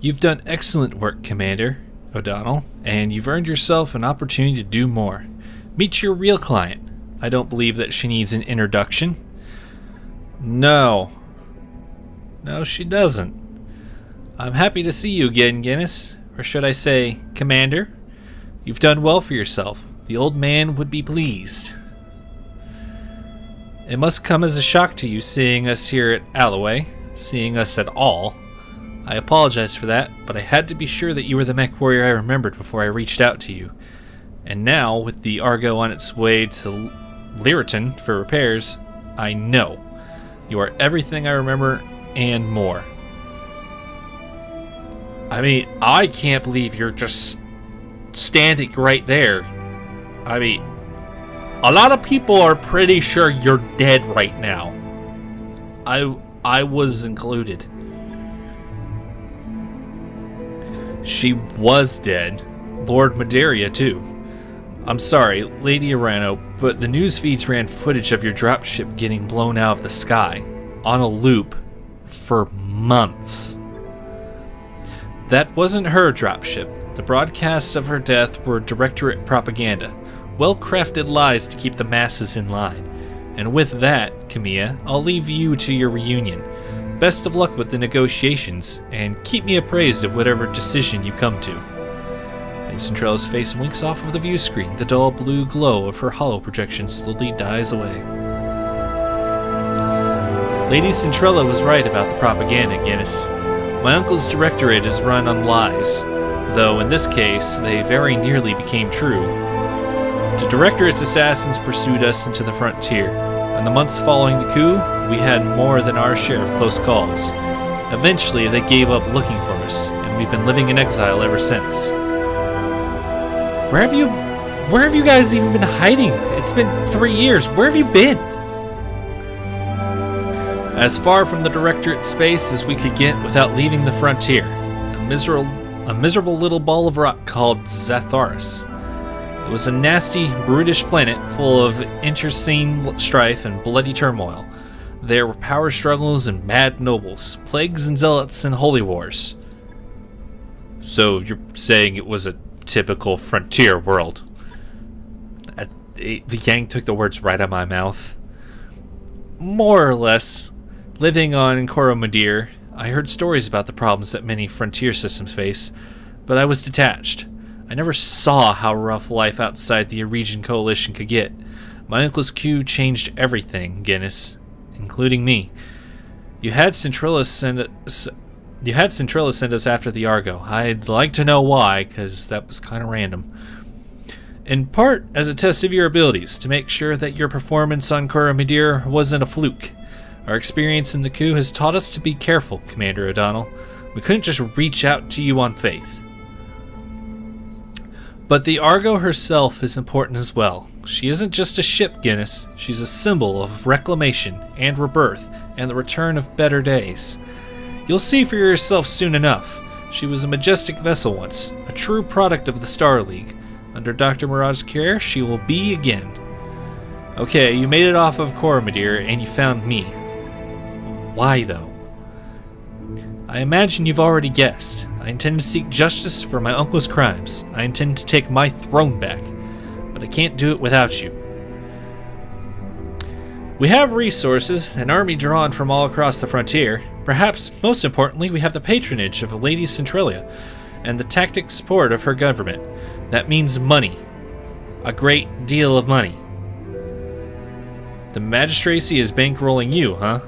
You've done excellent work, Commander O'Donnell, and you've earned yourself an opportunity to do more. Meet your real client. I don't believe that she needs an introduction. No, she doesn't. I'm happy to see you again, Guinness. Or should I say, Commander? You've done well for yourself. The old man would be pleased. It must come as a shock to you seeing us here at Alloway, seeing us at all. I apologize for that, but I had to be sure that you were the mech warrior I remembered before I reached out to you. And now, with the Argo on its way to Lyriton for repairs, I know you are everything I remember and more. I mean, I can't believe you're just standing right there. I mean, a lot of people are pretty sure you're dead right now. I was included. She was dead. Lord Maderia, too. I'm sorry, Lady Arano, but the news feeds ran footage of your dropship getting blown out of the sky, on a loop, for months. That wasn't her dropship. The broadcasts of her death were Directorate propaganda, well-crafted lies to keep the masses in line. And with that, Camilla, I'll leave you to your reunion. Best of luck with the negotiations, and keep me appraised of whatever decision you come to. Lady Centrella's face winks off of the view screen. The dull blue glow of her hollow projection slowly dies away. Lady Centrella was right about the propaganda, Guinness. My uncle's directorate is run on lies, though in this case, they very nearly became true. The directorate's assassins pursued us into the frontier. In the months following the coup, we had more than our share of close calls. Eventually, they gave up looking for us, and we've been living in exile ever since. Where have you guys even been hiding? It's been 3 years. Where have you been? As far from the Directorate space as we could get without leaving the frontier. A miserable little ball of rock called Zatharis. It was a nasty, brutish planet full of interscene strife and bloody turmoil. There were power struggles and mad nobles, plagues and zealots and holy wars. So you're saying it was a typical frontier world? The Yang took the words right out of my mouth. More or less. Living on Coromadir, I heard stories about the problems that many frontier systems face, but I was detached. I never saw how rough life outside the Eregion Coalition could get. My uncle's coup changed everything, Guinness, including me. You had Centrella send us after the Argo. I'd like to know why, because that was kind of random. In part as a test of your abilities, to make sure that your performance on Coromadir wasn't a fluke. Our experience in the coup has taught us to be careful, Commander O'Donnell. We couldn't just reach out to you on faith. But the Argo herself is important as well. She isn't just a ship, Guinness. She's a symbol of reclamation and rebirth and the return of better days. You'll see for yourself soon enough. She was a majestic vessel once, a true product of the Star League. Under Dr. Murad's care, she will be again. Okay, you made it off of Coromadir and you found me. Why, though? I imagine you've already guessed. I intend to seek justice for my uncle's crimes. I intend to take my throne back. But I can't do it without you. We have resources, an army drawn from all across the frontier. Perhaps, most importantly, we have the patronage of Lady Centralia and the tactic support of her government. That means money. A great deal of money. The magistracy is bankrolling you, huh?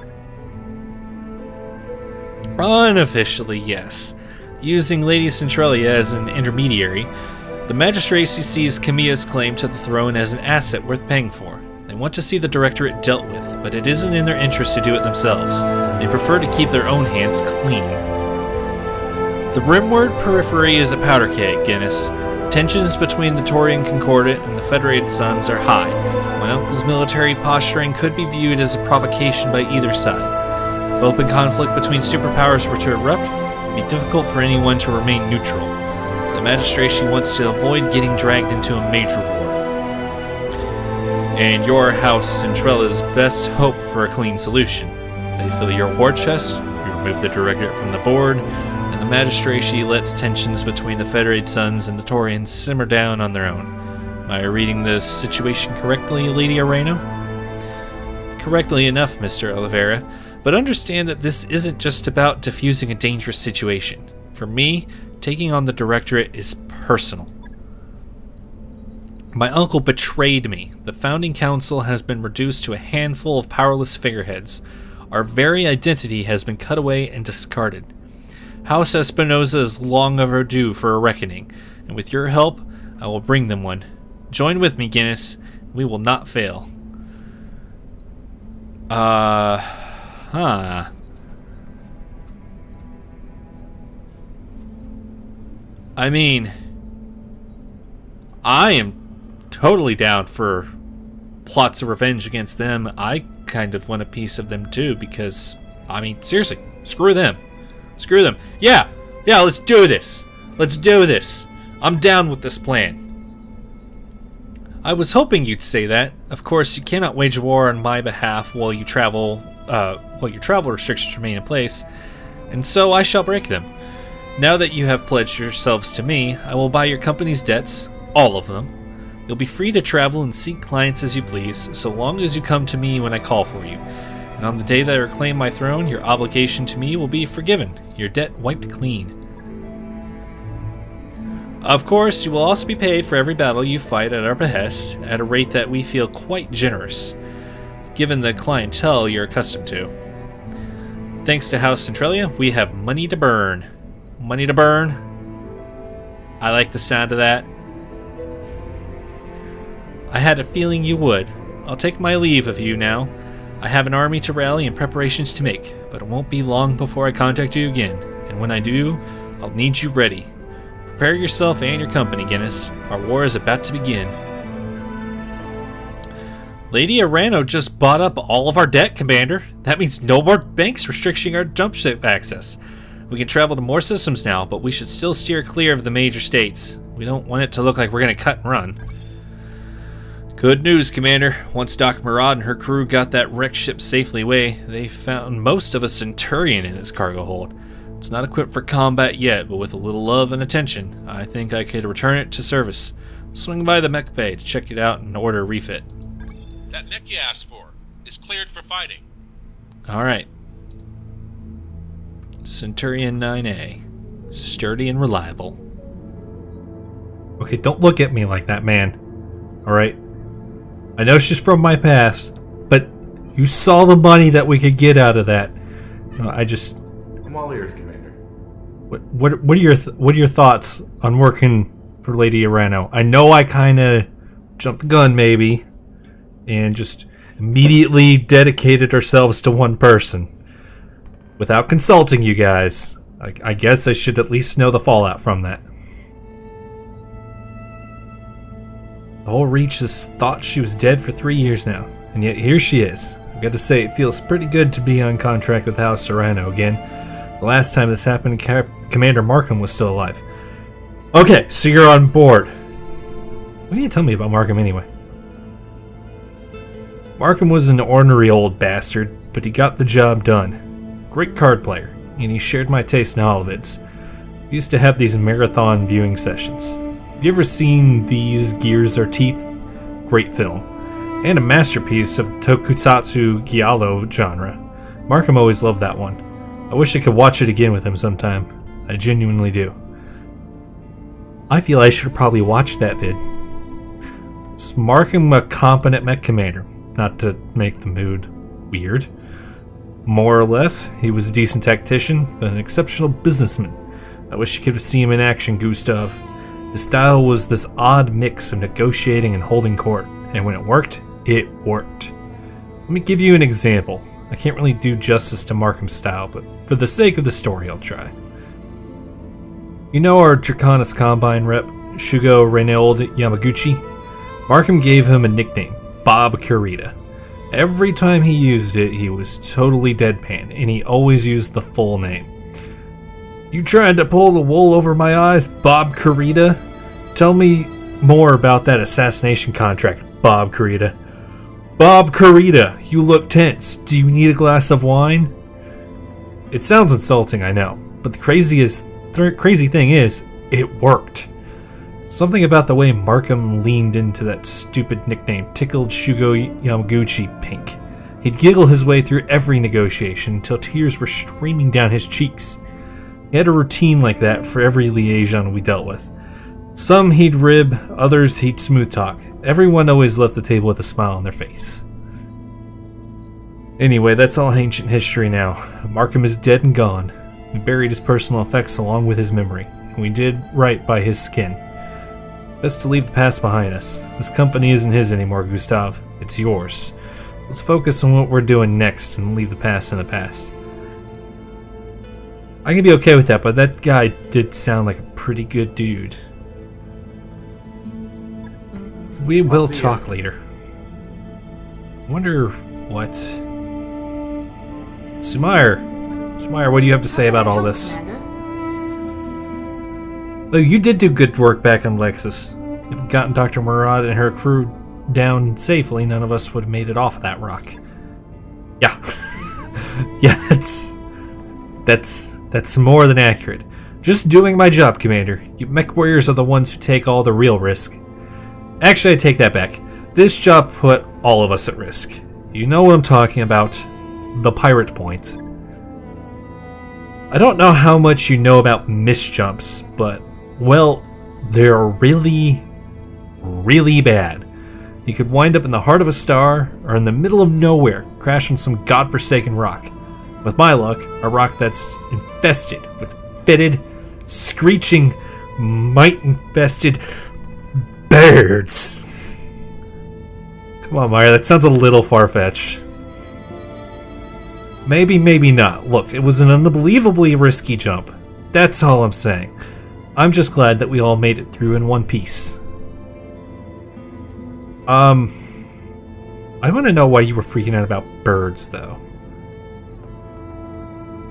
Unofficially, yes. Using Lady Centralia as an intermediary, the magistracy sees Camilla's claim to the throne as an asset worth paying for. They want to see the Directorate dealt with, but it isn't in their interest to do it themselves. They prefer to keep their own hands clean. The Rimward periphery is a powder keg, Guinness. Tensions between the Taurian Concordat and the Federated Suns are high. My uncle's military posturing could be viewed as a provocation by either side. If open conflict between superpowers were to erupt, it would be difficult for anyone to remain neutral. The magistracy wants to avoid getting dragged into a major war. And your house, Centrella's best hope for a clean solution. They fill your war chest, you remove the Directorate from the board, and the magistracy lets tensions between the Federated Sons and the Taurians simmer down on their own. Am I reading this situation correctly, Lady Areno? Correctly enough, Mr. Oliveira, but understand that this isn't just about diffusing a dangerous situation. For me, taking on the Directorate is personal. My uncle betrayed me. The founding council has been reduced to a handful of powerless figureheads. Our very identity has been cut away and discarded. House Espinosa is long overdue for a reckoning, and with your help, I will bring them one. Join with me, Guinness. We will not fail. I mean, I am totally down for plots of revenge against them. I kind of want a piece of them too, because, I mean, seriously, screw them. Screw them. Yeah, let's do this. Let's do this. I'm down with this plan. I was hoping you'd say that. Of course, you cannot wage war on my behalf while your travel restrictions remain in place, and so I shall break them. Now that you have pledged yourselves to me, I will buy your company's debts, all of them. You'll be free to travel and seek clients as you please, so long as you come to me when I call for you. And on the day that I reclaim my throne, your obligation to me will be forgiven, your debt wiped clean. Of course, you will also be paid for every battle you fight at our behest, at a rate that we feel quite generous, given the clientele you're accustomed to. Thanks to House Centralia, we have money to burn. Money to burn. I like the sound of that. I had a feeling you would. I'll take my leave of you now. I have an army to rally and preparations to make, but it won't be long before I contact you again, and when I do, I'll need you ready. Prepare yourself and your company, Guinness. Our war is about to begin. Lady Arano just bought up all of our debt, Commander. That means no more banks restricting our jump ship access. We can travel to more systems now, but we should still steer clear of the major states. We don't want it to look like we're going to cut and run. Good news, Commander. Once Doc Murad and her crew got that wrecked ship safely away, they found most of a Centurion in its cargo hold. It's not equipped for combat yet, but with a little love and attention, I think I could return it to service. Swing by the mech bay to check it out and order a refit. That mech you asked for is cleared for fighting. Alright. Centurion 9A. Sturdy and reliable. Okay, don't look at me like that, man. Alright? I know she's from my past, but you saw the money that we could get out of that. I'm all ears, Commander. What are your thoughts on working for Lady Arano? I know I kind of jumped the gun, maybe, and just immediately dedicated ourselves to one person without consulting you guys. I guess I should at least know the fallout from that. The whole Reach has thought she was dead for 3 years now, and yet here she is. I've got to say, it feels pretty good to be on contract with House Arano again. The last time this happened, Commander Markham was still alive. Okay, so you're on board. What do you tell me about Markham anyway? Markham was an ornery old bastard, but he got the job done. Great card player, and he shared my taste in all of it. We used to have these marathon viewing sessions. Have you ever seen These Gears Are Teeth? Great film. And a masterpiece of the tokusatsu giallo genre. Markham always loved that one. I wish I could watch it again with him sometime. I genuinely do. I feel I should probably watch that vid. Is Markham a competent mech commander? Not to make the mood weird. More or less, he was a decent tactician, but an exceptional businessman. I wish you could have seen him in action, Gustav. His style was this odd mix of negotiating and holding court, and when it worked, it worked. Let me give you an example. I can't really do justice to Markham's style, but for the sake of the story, I'll try. You know our Draconis Combine rep, Shugo Reynold Yamaguchi? Markham gave him a nickname, Bob Kurita. Every time he used it, he was totally deadpan, and he always used the full name. You trying to pull the wool over my eyes, Bob Kurita? Tell me more about that assassination contract, Bob Kurita. Bob Kurita, you look tense. Do you need a glass of wine? It sounds insulting, I know, but the craziest the crazy thing is, it worked. Something about the way Markham leaned into that stupid nickname tickled Shugo Yamaguchi pink. He'd giggle his way through every negotiation until tears were streaming down his cheeks. He had a routine like that for every liaison we dealt with. Some he'd rib, others he'd smooth talk. Everyone always left the table with a smile on their face. Anyway, that's all ancient history now. Markham is dead and gone. We buried his personal effects along with his memory, and we did right by his skin. Best to leave the past behind us. This company isn't his anymore, Gustav. It's yours. So let's focus on what we're doing next and leave the past in the past. I can be okay with that, but that guy did sound like a pretty good dude. We will talk later. I wonder what... Sumair, what do you have to say about all this? Though you did do good work back on Lexus. If we'd gotten Dr. Murad and her crew down safely, none of us would have made it off of that rock. Yeah. Yeah, that's more than accurate. Just doing my job, Commander. You mech warriors are the ones who take all the real risk. Actually, I take that back. This job put all of us at risk. You know what I'm talking about. The pirate point. I don't know how much you know about misjumps, but, well, they're really, really bad. You could wind up in the heart of a star, or in the middle of nowhere, crash on some godforsaken rock. With my luck, a rock that's infested with fitted, screeching, mite-infested birds. Come on, Meyer, that sounds a little far-fetched. Maybe, maybe not. Look, it was an unbelievably risky jump. That's all I'm saying. I'm just glad that we all made it through in one piece. I want to know why you were freaking out about birds, though.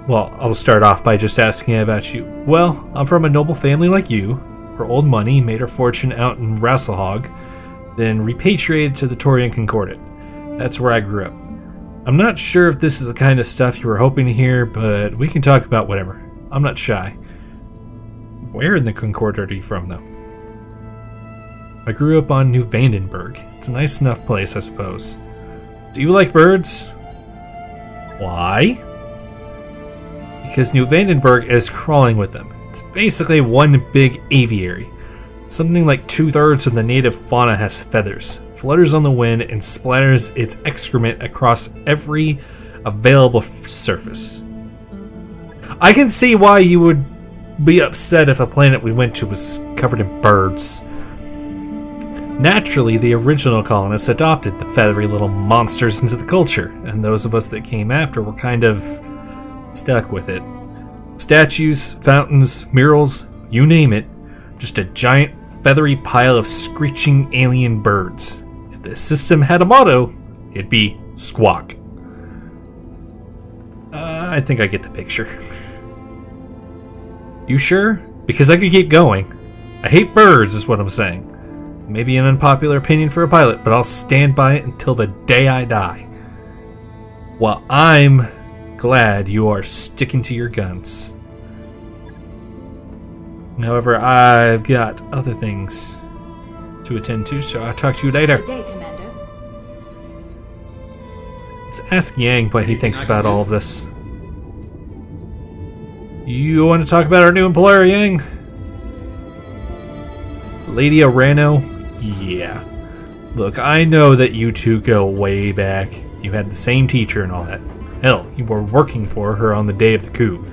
Well, I'll start off by just asking about you. Well, I'm from a noble family like you. Her old money made her fortune out in Rasselhog, then repatriated to the Torian Concordat. That's where I grew up. I'm not sure if this is the kind of stuff you were hoping to hear, but we can talk about whatever. I'm not shy. Where in the Concordat are you from, though? I grew up on New Vandenberg. It's a nice enough place, I suppose. Do you like birds? Why? Because New Vandenberg is crawling with them. It's basically one big aviary. Something like 2/3 of the native fauna has feathers, flutters on the wind, and splatters its excrement across every available surface. I can see why you would be upset if a planet we went to was covered in birds. Naturally, the original colonists adopted the feathery little monsters into the culture, and those of us that came after were kind of stuck with it. Statues, fountains, murals, you name it, just a giant feathery pile of screeching alien birds. If the system had a motto, it'd be squawk. I think I get the picture. You sure? Because I could keep going. I hate birds is what I'm saying. Maybe an unpopular opinion for a pilot, but I'll stand by it until the day I die. Well, I'm glad you are sticking to your guns. However, I've got other things to attend to, so I'll talk to you later. Good day, Commander. Let's ask Yang what he thinks about all of this. You want to talk about our new employer, Yang? Lady Arano? Yeah. Look, I know that you two go way back. You had the same teacher and all that. Hell, you were working for her on the day of the coup.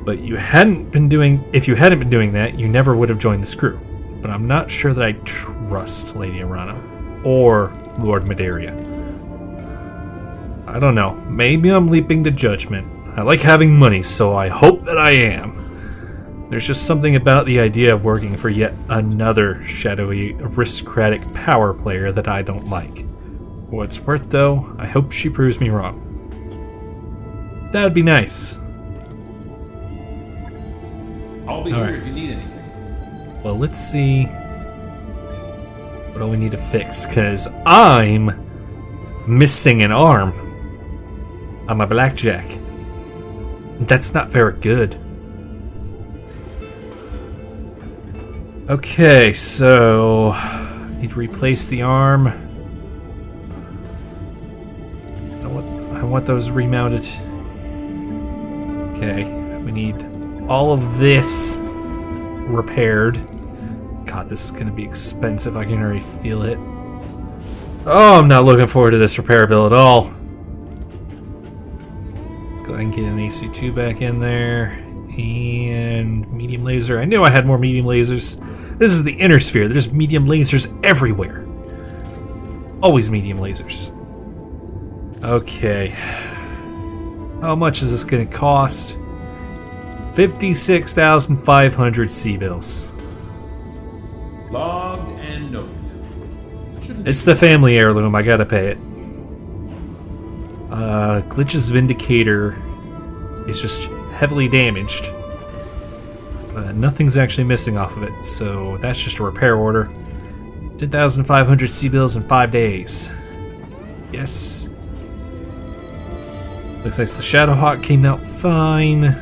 But if you hadn't been doing that, you never would have joined this crew. But I'm not sure that I trust Lady Arano or Lord Maderia. I don't know. Maybe I'm leaping to judgment. I like having money, so I hope that I am. There's just something about the idea of working for yet another shadowy, aristocratic power player that I don't like. For what it's worth, though, I hope she proves me wrong. That'd be nice. I'll be here if you need anything. Well, let's see. What do we need to fix? Because I'm missing an arm. I'm a blackjack. That's not very good. Okay, so need to replace the arm. I want those remounted. Okay, we need all of this repaired. God, this is gonna be expensive. I can already feel it. Oh, I'm not looking forward to this repair bill at all. Let's go ahead and get an AC2 back in there. And medium laser. I knew I had more medium lasers. This is the inner sphere. There's medium lasers everywhere. Always medium lasers. Okay. How much is this going to cost? 56,500 C-bills. Logged and noted. It's the family heirloom. I gotta pay it. Glitch's Vindicator is just heavily damaged. Nothing's actually missing off of it, so that's just a repair order. 10,500 C-bills in 5 days. Yes. Looks like the Shadowhawk came out fine.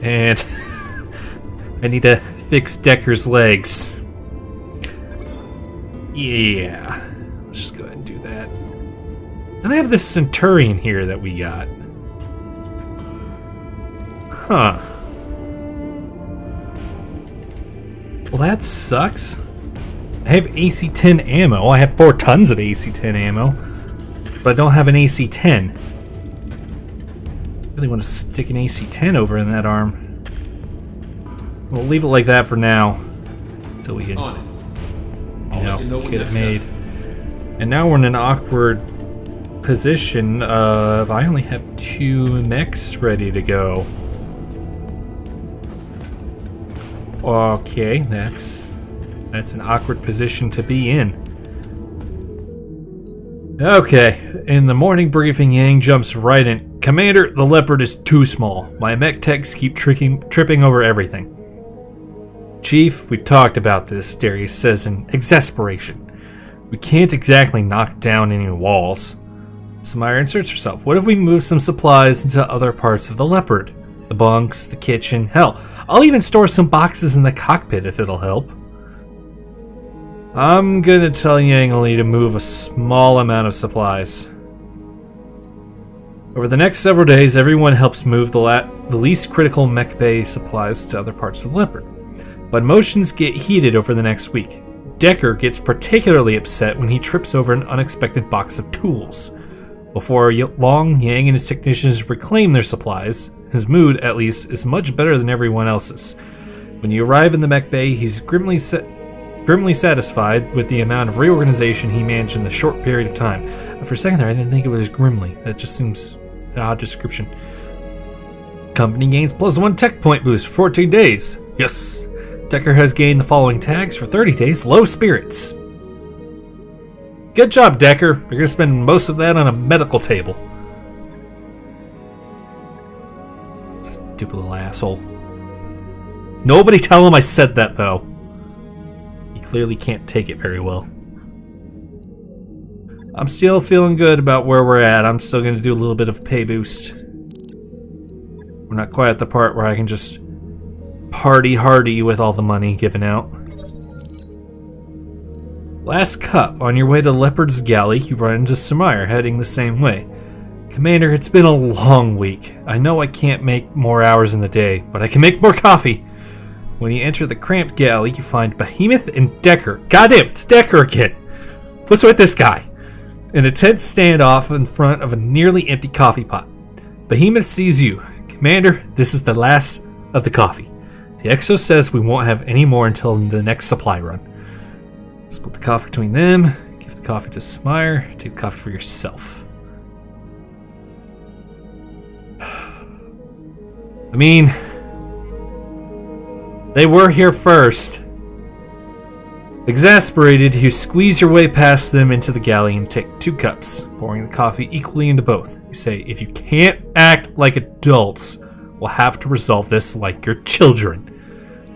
And I need to fix Decker's legs. Yeah. Let's just go ahead and do that. And I have this Centurion here that we got. Huh. Well, that sucks. I have AC-10 ammo. I have 4 tons of AC-10 ammo. But I don't have an AC-10. I really want to stick an AC-10 over in that arm. We'll leave it like that for now. Until we can, get it made. And now we're in an awkward position of I only have 2 mechs ready to go. Okay, that's an awkward position to be in. Okay, in the morning briefing, Yang jumps right in. Commander, the Leopard is too small. My mech techs keep tripping over everything. Chief, we've talked about this, Darius says in exasperation. We can't exactly knock down any walls. Samira inserts herself. What if we move some supplies into other parts of the Leopard? The bunks, the kitchen, hell, I'll even store some boxes in the cockpit if it'll help. I'm gonna tell Yang only to move a small amount of supplies. Over the next several days, everyone helps move the least critical mech bay supplies to other parts of the Leopard. But emotions get heated over the next week. Decker gets particularly upset when he trips over an unexpected box of tools. Before long, Yang and his technicians reclaim their supplies. His mood, at least, is much better than everyone else's. When you arrive in the mech bay, he's grimly satisfied with the amount of reorganization he managed in the short period of time. For a second there, I didn't think it was grimly. That just seems an odd description. Company gains +1 tech point boost for 14 days. Yes! Decker has gained the following tags for 30 days. Low spirits. Good job, Decker. You're gonna spend most of that on a medical table. Stupid little asshole. Nobody tell him I said that, though. He clearly can't take it very well. I'm still feeling good about where we're at. I'm still gonna do a little bit of pay boost. We're not quite at the part where I can just party hardy with all the money given out. Last cup. On your way to Leopard's Galley, you run into Samire heading the same way. Commander, it's been a long week. I know I can't make more hours in the day, but I can make more coffee. When you enter the cramped galley, you find Behemoth and Decker. Goddamn, it's Decker again. What's with this guy? In a tense standoff in front of a nearly empty coffee pot. Behemoth sees you. Commander, this is the last of the coffee. The Exo says we won't have any more until the next supply run. Split the coffee between them. Give the coffee to Smire. Take the coffee for yourself. I mean, they were here first. Exasperated, you squeeze your way past them into the galley and take 2 cups, pouring the coffee equally into both. You say, if you can't act like adults, we'll have to resolve this like your children.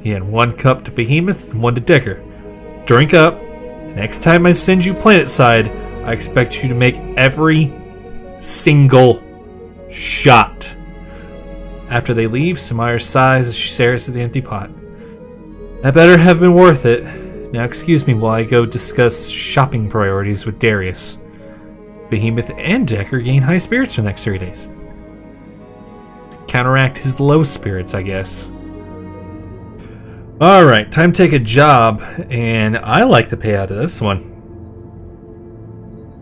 You hand 1 cup to Behemoth and 1 to Decker. Drink up. Next time I send you planetside, I expect you to make every single shot. After they leave, Samire sighs as she stares at the empty pot. That better have been worth it. Now excuse me while I go discuss shopping priorities with Darius. Behemoth and Decker gain high spirits for the next 3 days. To counteract his low spirits, I guess. Alright, time to take a job, and I like the payout of this one.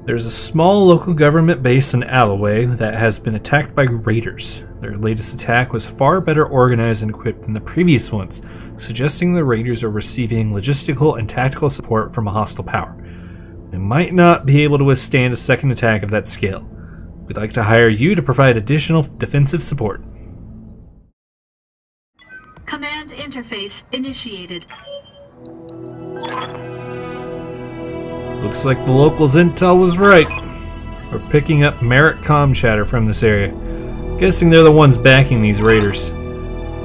There's a small local government base in Alloway that has been attacked by raiders. Their latest attack was far better organized and equipped than the previous ones, suggesting the raiders are receiving logistical and tactical support from a hostile power. They might not be able to withstand a second attack of that scale. We'd like to hire you to provide additional defensive support. Command interface initiated. Looks like the locals' intel was right. We're picking up Merit comm chatter from this area. Guessing they're the ones backing these raiders.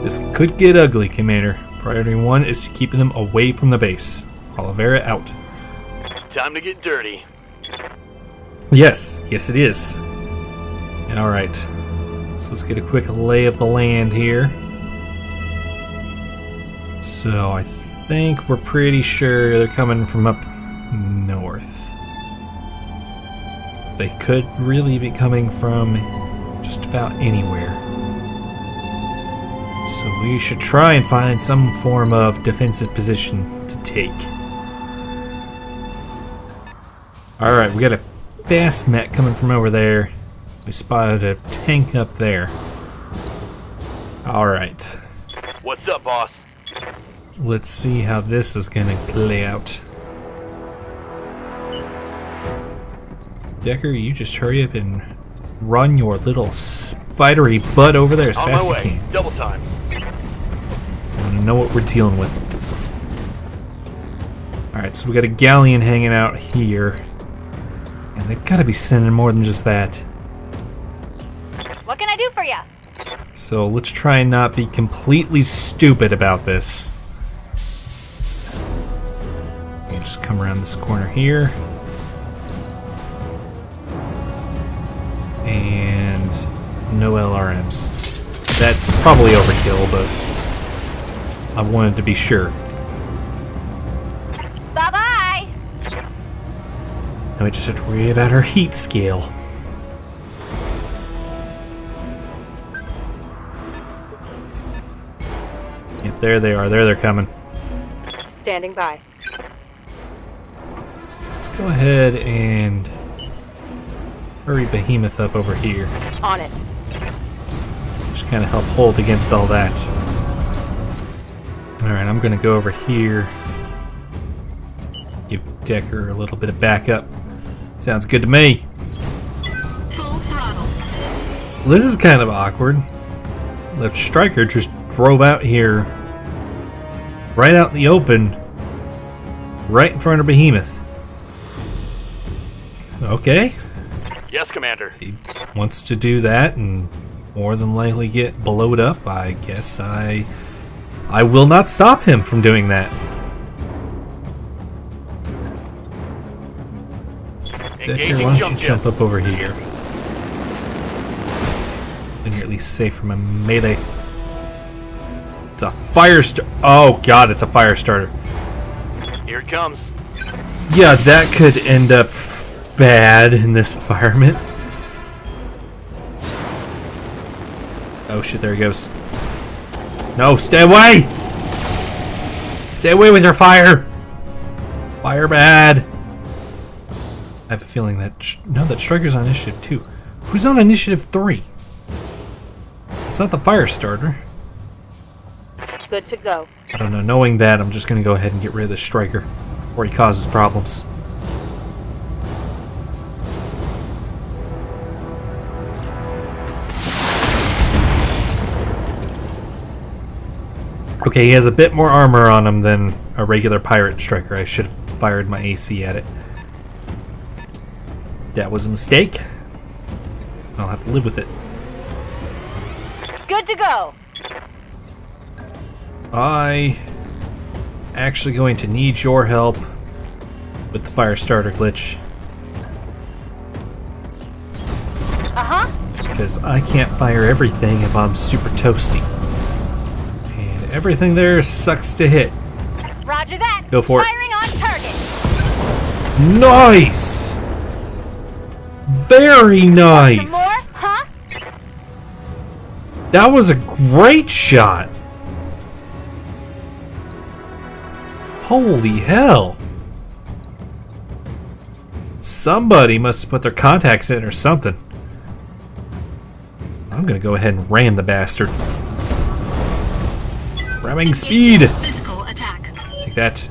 This could get ugly, Commander. Priority 1 is keeping them away from the base. Oliveira out. Time to get dirty. Yes it is. Alright. So let's get a quick lay of the land here. So I think we're pretty sure they're coming from up north. They could really be coming from just about anywhere. So we should try and find some form of defensive position to take. Alright, we got a fast mech coming from over there. We spotted a tank up there. Alright. What's up, boss? Let's see how this is gonna play out. Decker, you just hurry up and run your little spidery butt over there as fast as you can. Double time. I want to know what we're dealing with. Alright, so we got a galleon hanging out here. And they've got to be sending more than just that. What can I do for you? So let's try and not be completely stupid about this. You just come around this corner here. And no LRMs. That's probably overkill, but I wanted to be sure. Bye-bye! Now we just have to worry about our heat scale. Yep, there they are. There they're coming. Standing by. Let's go ahead and hurry Behemoth up over here. On it. Just kind of help hold against all that. Alright, I'm going to go over here. Give Decker a little bit of backup. Sounds good to me. Full throttle. This is kind of awkward. The Striker just drove out here, right out in the open, right in front of Behemoth. Okay. Yes, Commander. He wants to do that and more than likely get blowed up. I guess I will not stop him from doing that. Decker, why don't you jump up over here? Then you're at least safe from a melee. It's a fire starter. Oh god, it's a fire starter. Here it comes. Yeah, that could end up bad in this environment. Oh shit, there he goes. No, stay away! Stay away with your fire! Fire bad! I have a feeling that... No, that Striker's on initiative 2. Who's on initiative 3? It's not the fire starter. Good to go. I don't know. Knowing that, I'm just going to go ahead and get rid of the Striker before he causes problems. Okay, he has a bit more armor on him than a regular pirate Striker. I should have fired my AC at it. That was a mistake. I'll have to live with it. Good to go. I actually going to need your help with the fire starter glitch. Uh-huh. Because I can't fire everything if I'm super toasty. And everything there sucks to hit. Roger that. Go for it. Firing on target. Nice! Very Some nice! more? Huh? That was a great shot! Holy hell! Somebody must have put their contacts in or something. I'm gonna go ahead and ram the bastard. Ramming speed! Physical attack. Take that.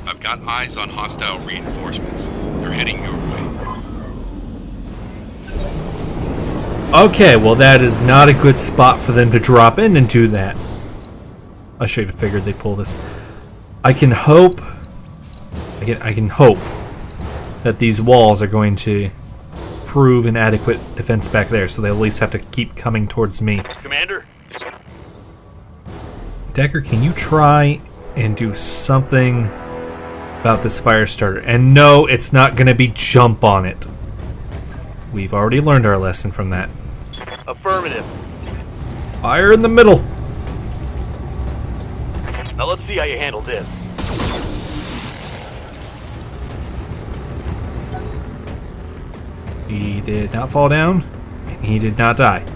I've got eyes on hostile reinforcements. They're heading your way. Okay, well that is not a good spot for them to drop in and do that. I should have figured they'd pull this. I can hope that these walls are going to prove an adequate defense back there, so they at least have to keep coming towards me. Commander? Decker, can you try and do something about this fire starter? And no, it's not going to be jump on it. We've already learned our lesson from that. Affirmative. Fire in the middle. Now let's see how you handle this. He did not fall down, and he did not die.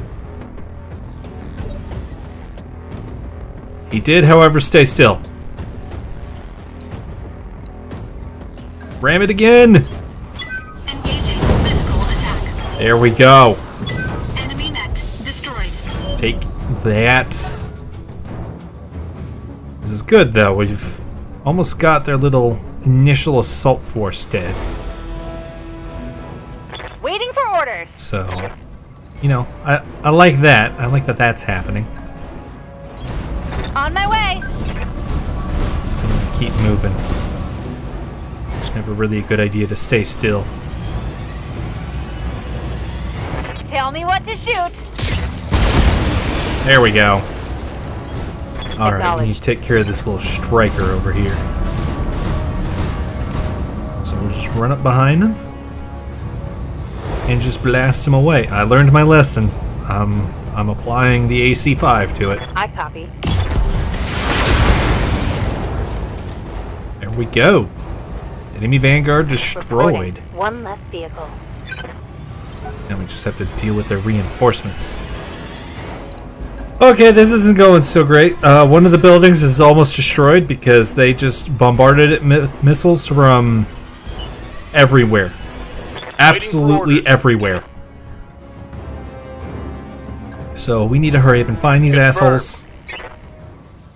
He did, however, stay still. Ram it again! Engaging physical attack. There we go. Enemy mech destroyed. Take that. This is good, though. We've almost got their little initial assault force dead. Waiting for orders. So, you know, I like that. I like that that's happening. On my way. Still gonna keep moving. It's never really a good idea to stay still. Tell me what to shoot. There we go. Alright, we Acknowledged. need to take care of this little striker over here. So we'll just run up behind him and just blast him away. I learned my lesson. I'm applying the AC-5 to it. I copy. There we go. Enemy Vanguard destroyed. Reporting. One less vehicle. Now we just have to deal with their reinforcements. Okay, this isn't going so great. One of the buildings is almost destroyed because they just bombarded it with missiles from everywhere. Absolutely everywhere. So we need to hurry up and find these assholes.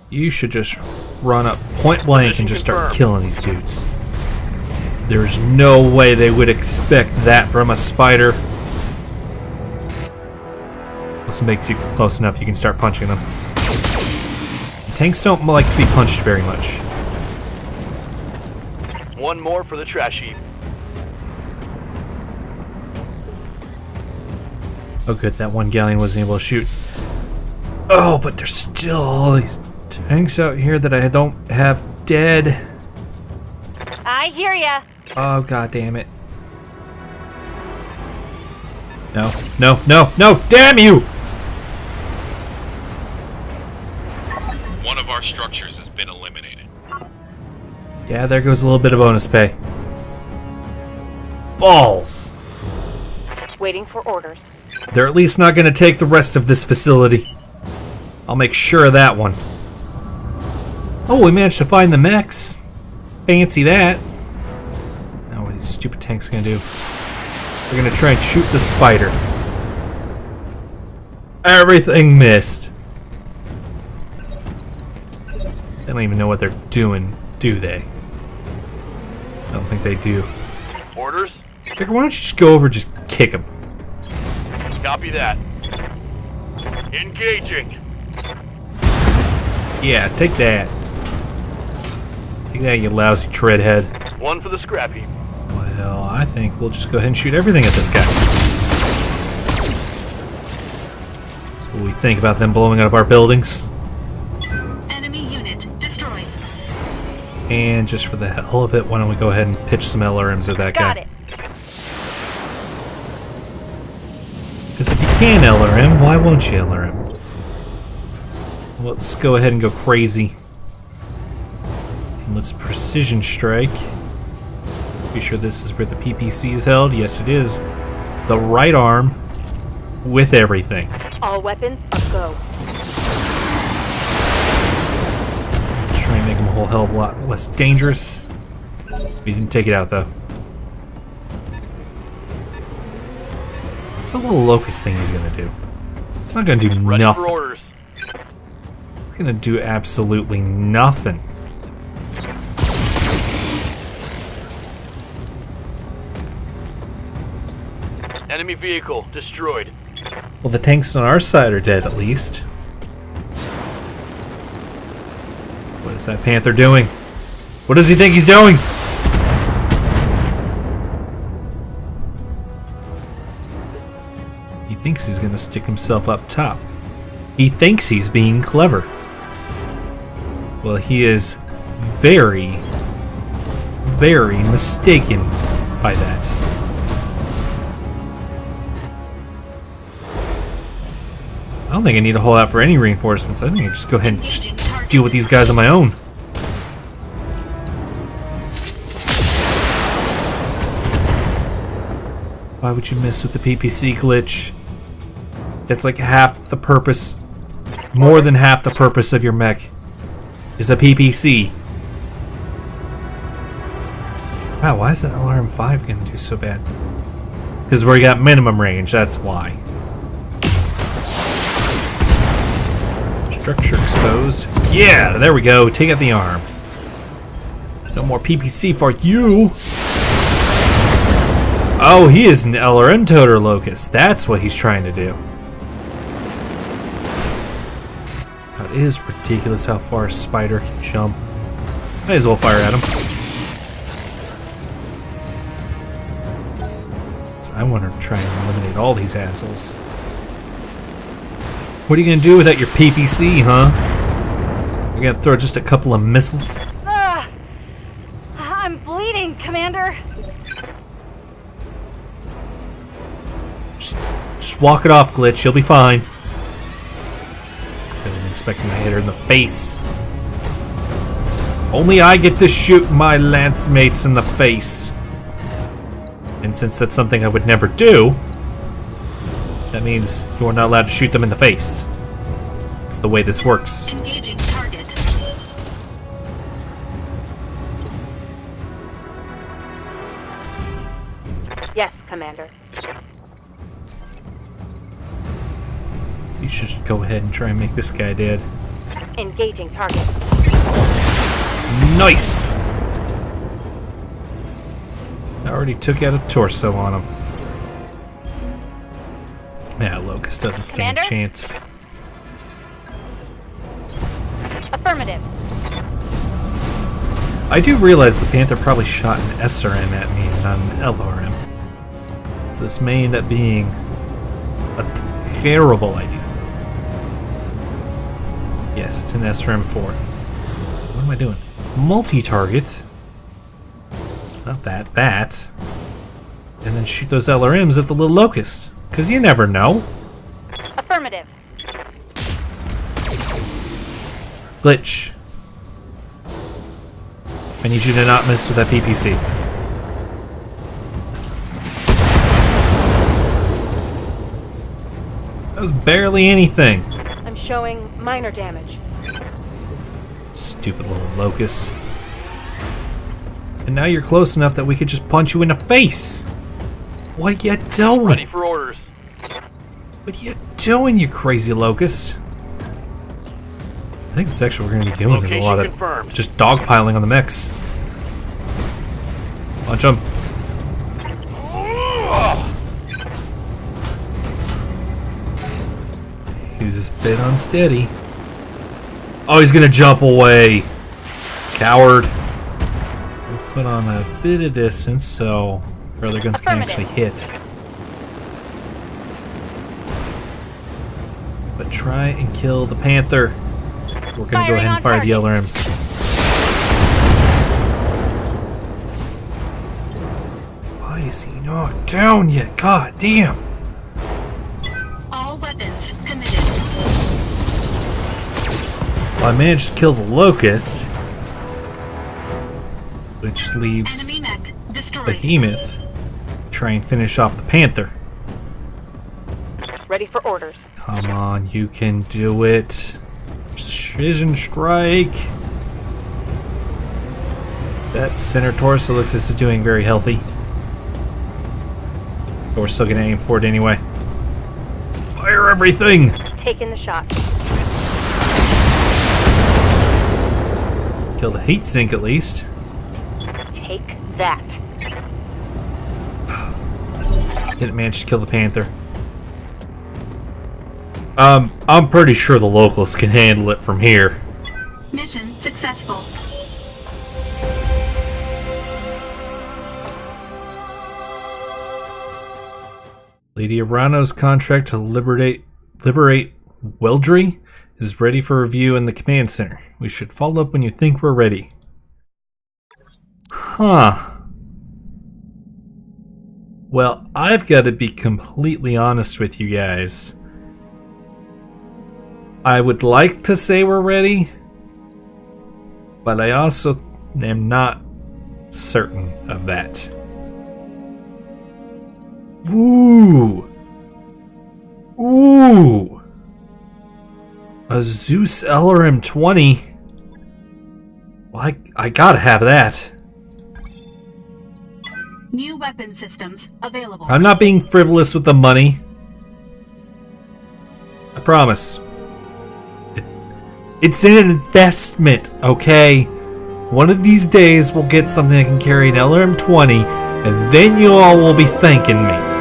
You should just run up point blank and just start killing these dudes. There's no way they would expect that from a spider. This makes you close enough you can start punching them. Tanks don't like to be punched very much. One more for the trash heap. Oh good, that one galleon wasn't able to shoot. Oh, but there's still all these tanks out here that I don't have dead. I hear ya. Oh god damn it. No, no, no, no, damn you! One of our structures has been eliminated. Yeah, there goes a little bit of bonus pay. Balls! Waiting for orders. They're at least not going to take the rest of this facility. I'll make sure of that one. Oh, we managed to find the mechs. Fancy that. Now what are these stupid tanks going to do? They're going to try and shoot the spider. Everything missed. They don't even know what they're doing, do they? I don't think they do. Orders? Why don't you just go over and just kick him? Copy that. Engaging. Yeah, take that. Take that, you lousy treadhead. One for the scrap heap. Well, I think we'll just go ahead and shoot everything at this guy. That's what we think about them blowing up our buildings. Enemy unit destroyed. And just for the hell of it, why don't we go ahead and pitch some LRMs at that Got guy? it. Because if you can LRM, why won't you LRM? Well, let's go ahead and go crazy. And Let's precision strike. Be sure this is where the PPC is held. Yes, it is. The right arm with everything. All weapons, go. Let's try and make him a whole hell of a lot less dangerous. We didn't take it out though. What's that little locust thing he's gonna do? It's not gonna do Ready nothing. for orders. It's gonna do absolutely nothing. Enemy vehicle destroyed. Well, the tanks on our side are dead at least. What is that Panther doing? What does he think he's doing? He thinks he's gonna stick himself up top. He thinks he's being clever. Well, he is very, very mistaken by that. I don't think I need a whole lot for any reinforcements. I think I can just go ahead and just deal with these guys on my own. Why would you mess with the PPC glitch? That's like half the purpose, more than half the purpose of your mech is a PPC. Wow, why is that alarm 5 gonna do so bad? Because we got minimum range, that's why. Structure exposed. Yeah, there we go. Take out the arm. No more PPC for you. Oh, he is an LRM toter locust. That's what he's trying to do. It is ridiculous how far a spider can jump. Might as well fire at him. So I want to try and eliminate all these assholes. What are you gonna do without your PPC, huh? You're gonna throw just a couple of missiles? I'm bleeding, Commander. Just walk it off, Glitch. You'll be fine. I've been expecting to hit her in the face. Only I get to shoot my lance mates in the face. And since that's something I would never do, that means you are not allowed to shoot them in the face. It's the way this works. Engaging target. Yes, Commander. You should go ahead and try and make this guy dead. Engaging target. Nice! I already took out a torso on him. Yeah, Locust doesn't stand a Commander? chance. Affirmative. I do realize the Panther probably shot an SRM at me, not an LRM. So this may end up being a terrible idea. Yes, it's an SRM-4. What am I doing? Multi-target. Not that. That. And then shoot those LRMs at the little locust. Because you never know. Affirmative. Glitch. I need you to not mess with that PPC. That was barely anything. I'm showing minor damage. Stupid little locust. And now you're close enough that we could just punch you in the face. What you doing? Ready for orders. What you doing, you crazy locust? I think that's actually what we're going to be doing. There's a lot of Confirmed. just dogpiling on the mechs. Punch him. He's a bit unsteady. Oh, he's going to jump away. Coward. We'll put on a bit of distance so our other guns can actually hit. But try and kill the Panther. We're gonna go ahead and fire the LRMs. Why is he not down yet? God damn! All weapons committed. Well, I managed to kill the locust. which leaves Enemy mech destroyed. Behemoth. Try and finish off the Panther. Ready for orders. Come on, you can do it. Precision strike. That center torso looks as it's doing very healthy. But we're still gonna aim for it anyway. Fire everything! Taking the shot. Kill the heat sink at least. Take that. Didn't manage to kill the Panther. I'm pretty sure the locals can handle it from here. Mission successful. Lady Arano's contract to liberate Weldry is ready for review in the command center. We should follow up when you think we're ready. Huh. Well, I've got to be completely honest with you guys. I would like to say we're ready, but I also am not certain of that. Ooh! Ooh! A Zeus LRM-20? Well, I gotta have that. New weapon systems available. I'm not being frivolous with the money. I promise. It's an investment, okay? One of these days we'll get something that can carry an LRM-20, and then you all will be thanking me.